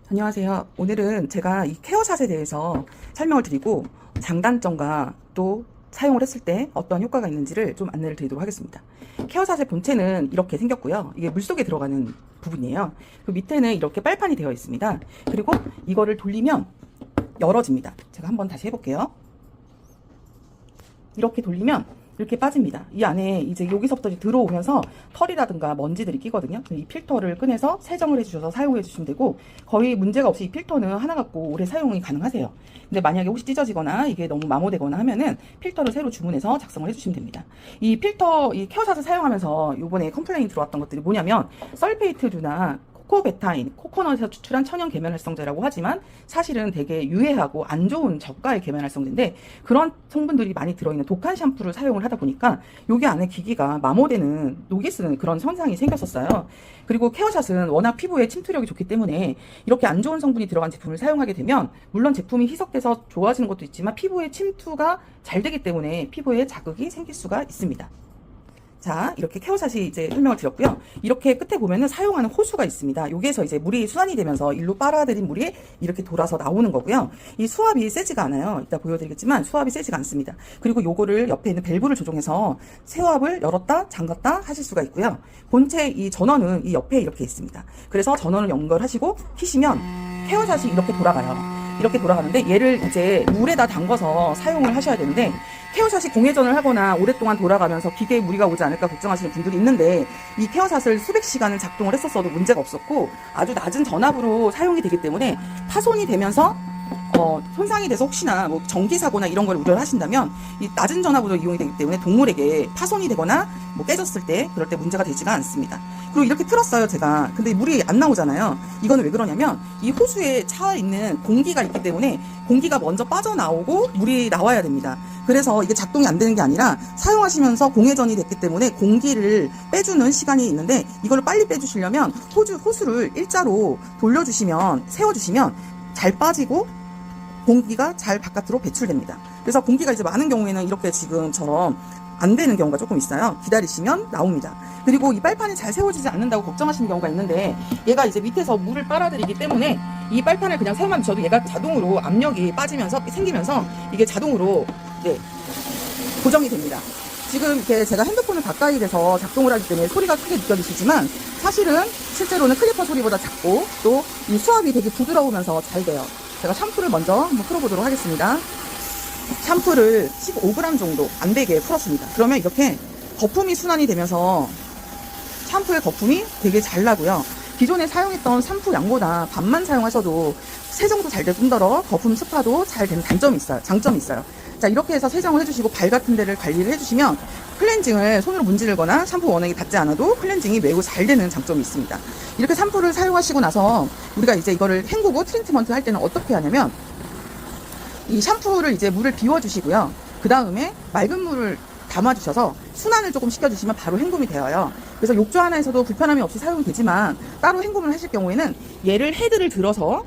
안녕하세요. 오늘은 제가 이 케어샷에 대해서 설명을 드리고 장단점과 또 사용을 했을 때 어떤 효과가 있는지를 좀 안내를 드리도록 하겠습니다. 케어샷의 본체는 이렇게 생겼고요. 이게 물속에 들어가는 부분이에요. 그 밑에는 이렇게 빨판이 되어 있습니다. 그리고 이거를 돌리면 열어집니다. 제가 한번 다시 해볼게요. 이렇게 돌리면 이렇게 빠집니다. 이 안에 이제 여기서부터 들어오면서 털이라든가 먼지들이 끼거든요. 이 필터를 꺼내서 세정을 해주셔서 사용해 주시면 되고, 거의 문제가 없이 이 필터는 하나 갖고 오래 사용이 가능하세요. 근데 만약에 혹시 찢어지거나 이게 너무 마모되거나 하면은 필터를 새로 주문해서 작성을 해주시면 됩니다. 이 필터, 이 케어샷을 사용하면서 요번에 컴플레인 들어왔던 것들이 뭐냐면, 설페이트류나 코코베타인, 코코넛에서 추출한 천연 계면활성제라고 하지만 사실은 되게 유해하고 안 좋은 저가의 계면활성제인데, 그런 성분들이 많이 들어있는 독한 샴푸를 사용을 하다 보니까 여기 안에 기기가 마모되는, 녹이 쓰는 그런 현상이 생겼었어요. 그리고 케어샷은 워낙 피부에 침투력이 좋기 때문에 이렇게 안 좋은 성분이 들어간 제품을 사용하게 되면 물론 제품이 희석돼서 좋아지는 것도 있지만 피부에 침투가 잘 되기 때문에 피부에 자극이 생길 수가 있습니다. 자, 이렇게 케어샷이 이제 설명을 드렸고요. 이렇게 끝에 보면은 사용하는 호수가 있습니다. 여기에서 이제 물이 순환이 되면서 일로 빨아들인 물이 이렇게 돌아서 나오는 거고요. 이 수압이 세지가 않아요. 이따 보여드리겠지만 수압이 세지가 않습니다. 그리고 요거를 옆에 있는 밸브를 조종해서 수압을 열었다 잠갔다 하실 수가 있고요. 본체 이 전원은 이 옆에 이렇게 있습니다. 그래서 전원을 연결하시고 키시면 케어샷이 이렇게 돌아가요. 이렇게 돌아가는데, 얘를 이제 물에다 담궈서 사용을 하셔야 되는데, 케어샷이 공회전을 하거나 오랫동안 돌아가면서 기계에 무리가 오지 않을까 걱정하시는 분들이 있는데, 이 케어샷을 수백 시간을 작동을 했었어도 문제가 없었고 아주 낮은 전압으로 사용이 되기 때문에 파손이 되면서 손상이 돼서 혹시나 뭐 전기 사고나 이런 걸 우려를 하신다면 이 낮은 전압으로 이용이 되기 때문에 동물에게 파손이 되거나 뭐 깨졌을 때 그럴 때 문제가 되지가 않습니다. 그리고 이렇게 틀었어요 제가. 근데 물이 안 나오잖아요. 이거는 왜 그러냐면 이 호수에 차 있는 공기가 있기 때문에 공기가 먼저 빠져나오고 물이 나와야 됩니다. 그래서 이게 작동이 안 되는 게 아니라 사용하시면서 공회전이 됐기 때문에 공기를 빼주는 시간이 있는데, 이걸 빨리 빼주시려면 호수를 일자로 돌려주시면, 세워주시면 잘 빠지고 공기가 잘 바깥으로 배출됩니다. 그래서 공기가 이제 많은 경우에는 이렇게 지금처럼 안 되는 경우가 조금 있어요. 기다리시면 나옵니다. 그리고 이 빨판이 잘 세워지지 않는다고 걱정하시는 경우가 있는데, 얘가 이제 밑에서 물을 빨아들이기 때문에 이 빨판을 그냥 세워만 두셔도 얘가 자동으로 압력이 빠지면서 생기면서 이게 자동으로 고정이 됩니다. 지금 이렇게 제가 핸드폰을 가까이 대서 작동을 하기 때문에 소리가 크게 느껴지시지만 사실은 실제로는 클리퍼 소리보다 작고 또 이 수압이 되게 부드러우면서 잘 돼요. 제가 샴푸를 먼저 한번 풀어보도록 하겠습니다. 샴푸를 15g 정도 안 되게 풀었습니다. 그러면 이렇게 거품이 순환이 되면서 샴푸의 거품이 되게 잘 나고요. 기존에 사용했던 샴푸 양보다 반만 사용하셔도 세정도 잘 되고 뿐더러 거품 습화도 잘 되는 장점이 있어요. 자, 이렇게 해서 세정을 해주시고 발 같은 데를 관리를 해주시면 클렌징을 손으로 문지르거나 샴푸 원액이 닿지 않아도 클렌징이 매우 잘 되는 장점이 있습니다. 이렇게 샴푸를 사용하시고 나서 우리가 이제 이거를 헹구고 트리트먼트 할 때는 어떻게 하냐면, 이 샴푸를 이제 물을 비워주시고요. 그 다음에 맑은 물을 담아주셔서 순환을 조금 시켜주시면 바로 헹굼이 되어요. 그래서 욕조 하나에서도 불편함이 없이 사용이 되지만, 따로 헹굼을 하실 경우에는 얘를 헤드를 들어서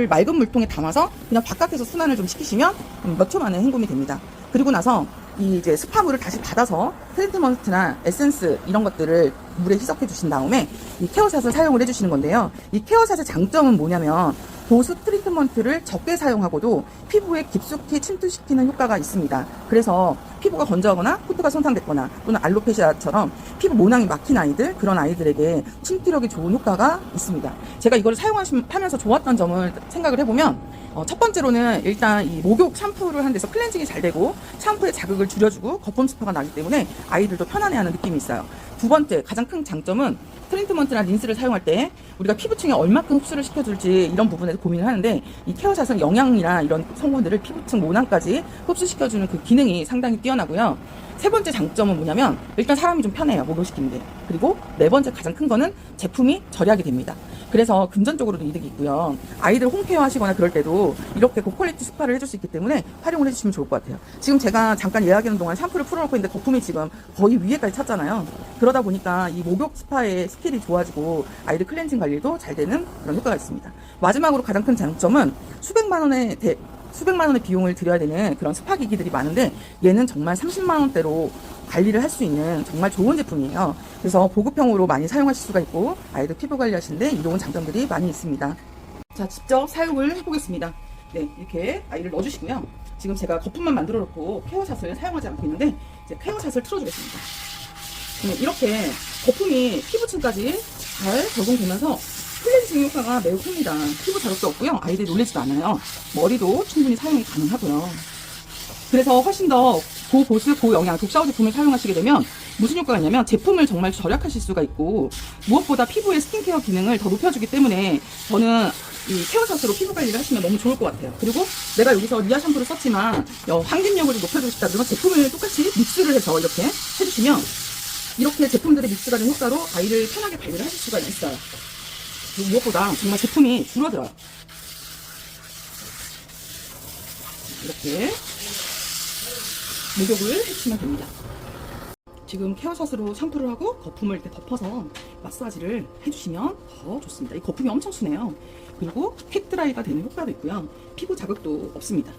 맑은 물통에 담아서 그냥 바깥에서 순환을 좀 시키시면 몇 초 만에 헹굼이 됩니다. 그리고 나서 이 이제 스파물을 다시 받아서 트리트먼트나 에센스 이런 것들을 물에 희석해 주신 다음에 이 케어샷을 사용을 해 주시는 건데요. 이 케어샷의 장점은 뭐냐면, 보습 트리트먼트를 적게 사용하고도 피부에 깊숙이 침투시키는 효과가 있습니다. 그래서 피부가 건조하거나 코트가 손상됐거나 또는 알로페시아처럼 피부 모낭이 막힌 아이들, 그런 아이들에게 침투력이 좋은 효과가 있습니다. 제가 이걸 사용하면서 좋았던 점을 생각을 해보면, 첫 번째로는 일단 이 목욕 샴푸를 한 데서 클렌징이 잘 되고 샴푸의 자극을 줄여주고 거품 스파가 나기 때문에 아이들도 편안해하는 느낌이 있어요. 두 번째, 가장 큰 장점은 트리트먼트나 린스를 사용할 때 우리가 피부층에 얼마큼 흡수를 시켜줄지 이런 부분에서 고민을 하는데, 이 케어샷은 영양이나 이런 성분들을 피부층 모낭까지 흡수시켜주는 그 기능이 상당히 뛰어나고요. 세 번째 장점은 뭐냐면, 일단 사람이 좀 편해요, 목욕시키는데. 그리고 네 번째 가장 큰 거는 제품이 절약이 됩니다. 그래서 금전적으로도 이득이 있고요. 아이들 홈케어 하시거나 그럴 때도 이렇게 고퀄리티 스파를 해줄 수 있기 때문에 활용을 해주시면 좋을 것 같아요. 지금 제가 잠깐 이야기하는 동안 샴푸를 풀어놓고 있는데 거품이 지금 거의 위에까지 찼잖아요. 그러다 보니까 이 목욕 스파의 스킬이 좋아지고 아이들 클렌징 관리도 잘 되는 그런 효과가 있습니다. 마지막으로 가장 큰 장점은 수백만 원의 비용을 들여야 되는 그런 스파 기기들이 많은데, 얘는 정말 30만 원대로 관리를 할 수 있는 정말 좋은 제품이에요. 그래서 보급형으로 많이 사용하실 수가 있고 아이들 피부 관리하시는데 이로운 장점들이 많이 있습니다. 자, 직접 사용을 해보겠습니다. 네, 이렇게 아이를 넣어주시고요. 지금 제가 거품만 만들어 놓고 케어샷을 사용하지 않고 있는데 이제 케어샷을 틀어주겠습니다. 이렇게 거품이 피부층까지 잘 적용되면서 클렌징 효과가 매우 큽니다. 피부 자극도 없고요. 아이들이 놀라지도 않아요. 머리도 충분히 사용이 가능하고요. 그래서 훨씬 더 고보습, 고영양, 독샤워 제품을 사용하시게 되면 무슨 효과가 있냐면 제품을 정말 절약하실 수가 있고 무엇보다 피부의 스킨케어 기능을 더 높여주기 때문에 저는 이 케어샷으로 피부 관리를 하시면 너무 좋을 것 같아요. 그리고 내가 여기서 리아 샴푸를 썼지만 항균력을 좀 높여주고 싶다 그러면 제품을 똑같이 믹스를 해서 이렇게 해주시면 이렇게 제품들의 믹스가 된 효과로 아이를 편하게 관리를 하실 수가 있어요. 그리고 무엇보다 정말 제품이 줄어들어요. 이렇게 목욕을 해주시면 됩니다. 지금 케어샷으로 샴푸를 하고 거품을 이렇게 덮어서 마사지를 해주시면 더 좋습니다. 이 거품이 엄청 순해요. 그리고 퀵드라이가 되는 효과도 있고요. 피부 자극도 없습니다.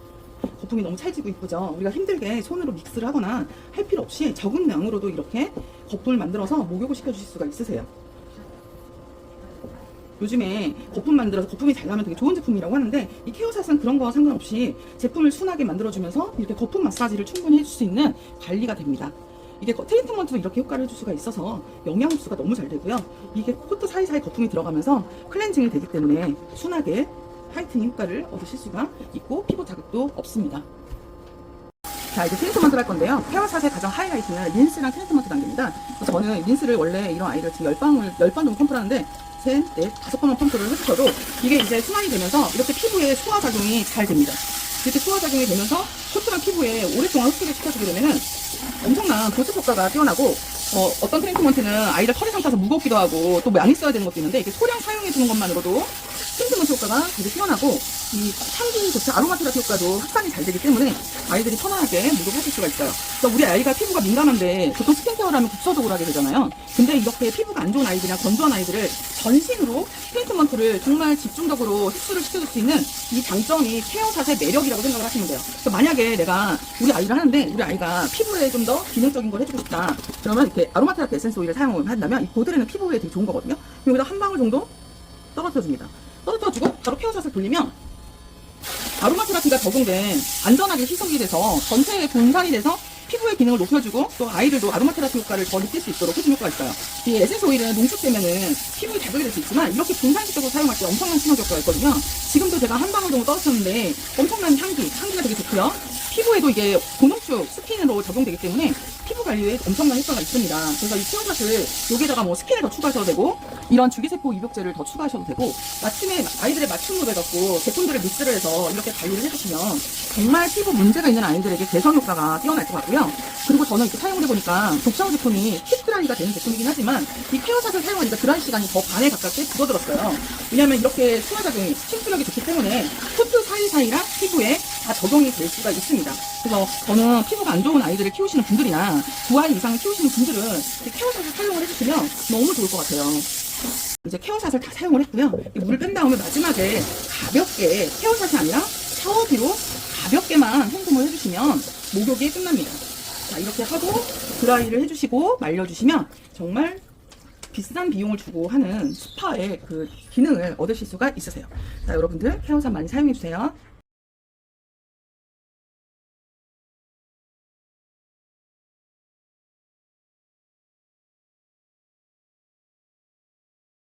거품이 너무 찰지고 이쁘죠? 우리가 힘들게 손으로 믹스를 하거나 할 필요 없이 적은 양으로도 이렇게 거품을 만들어서 목욕을 시켜주실 수가 있으세요. 요즘에 거품 만들어서 거품이 잘 나면 되게 좋은 제품이라고 하는데 이 케어샷은 그런 거와 상관없이 제품을 순하게 만들어주면서 이렇게 거품 마사지를 충분히 해줄 수 있는 관리가 됩니다. 이게 트리트먼트도 이렇게 효과를 해줄 수가 있어서 영양 흡수가 너무 잘 되고요. 이게 코트 사이사이 거품이 들어가면서 클렌징이 되기 때문에 순하게 화이트닝 효과를 얻으실 수가 있고 피부 자극도 없습니다. 자, 이제 트리트먼트를 할 건데요. 케어샷의 가장 하이라이트는 린스랑 트리트먼트 단계입니다. 저는 린스를 원래 이런 아이를 지금 10번 정도 펌프를 하는데 셋, 넷, 5번만 펌프를 해주셔도 이게 이제 순환이 되면서 이렇게 피부에 소화작용이 잘 됩니다. 이렇게 소화작용이 되면서 코트랑 피부에 오랫동안 흡수를 시켜주게 되면은 엄청난 보습 효과가 뛰어나고 어떤 트리트먼트는 아이를 털의 상태에서 무겁기도 하고 또 많이 써야 되는 것도 있는데 이게 소량 사용해주는 것만으로도 트리트먼트 효과가 되게 뛰어나고 이 향기조차 아로마 테라피 효과도 확산이 잘 되기 때문에 아이들이 편안하게 목욕하실 수가 있어요. 그래서 우리 아이가 피부가 민감한데 보통 스킨케어를 하면 국소적으로 하게 되잖아요. 근데 이렇게 피부가 안 좋은 아이들이나 건조한 아이들을 전신으로 트리트먼트를 정말 집중적으로 흡수를 시켜줄 수 있는 이 장점이 케어샷의 매력이라고 생각을 하시면 돼요. 그래서 만약에 내가 우리 아이를 하는데 우리 아이가 피부에 좀 더 기능적인 걸 해주고 싶다. 그러면 이렇게 아로마 테라피 에센스 오일을 사용을 한다면 이 보드레는 피부에 되게 좋은 거거든요. 여기다 한 방울 정도 떨어뜨려줍니다. 떨어뜨려주고 바로 케어샷을 돌리면 아로마 테라피가 적용된 안전하게 희석이 돼서 전체에 분산이 돼서 피부의 기능을 높여주고 또 아이들도 아로마 테라피 효과를 더 느낄 수 있도록 해주는 효과가 있어요. 이 에센스 오일은 농축되면은 피부에 자극이 될 수 있지만 이렇게 분산식적으로 사용할 때 엄청난 친화 효과가 있거든요. 지금도 제가 한 방울 정도 떨어뜨렸는데 엄청난 향기가 되게 좋고요. 피부에도 이게 고농축 스킨으로 적용되기 때문에 피부 관리에 엄청난 효과가 있습니다. 그래서 이 케어샷을 여기다가 뭐 스킨을 더 추가하셔도 되고 이런 주기세포 입욕제를 더 추가하셔도 되고 아침에 아이들의 맞춤으로 해갖고 제품들을 믹스를 해서 이렇게 관리를 해주시면 정말 피부 문제가 있는 아이들에게 개선 효과가 뛰어날 것 같고요. 그리고 저는 이렇게 사용을 해보니까 독샤워 제품이 킥드라이가 되는 제품이긴 하지만 이 케어샷을 사용하니까 드라이 시간이 더 반에 가깝게 줄어들었어요. 왜냐하면 이렇게 순화작용이 침투력이 좋기 때문에 코트 사이사이랑 피부에 다 적용이 될 수가 있습니다. 그래서 저는 피부가 안 좋은 아이들을 키우시는 분들이나 2아이 이상을 키우시는 분들은 이 케어샷을 사용을 해주시면 너무 좋을 것 같아요. 이제 케어샷을 다 사용을 했고요. 물을 뺀 다음에 마지막에 가볍게 케어샷이 아니라 샤워기로 가볍게만 헹굼을 해주시면 목욕이 끝납니다. 자, 이렇게 하고 드라이를 해주시고 말려주시면 정말 비싼 비용을 주고 하는 스파의 그 기능을 얻으실 수가 있으세요. 자, 여러분들 케어샷 많이 사용해주세요.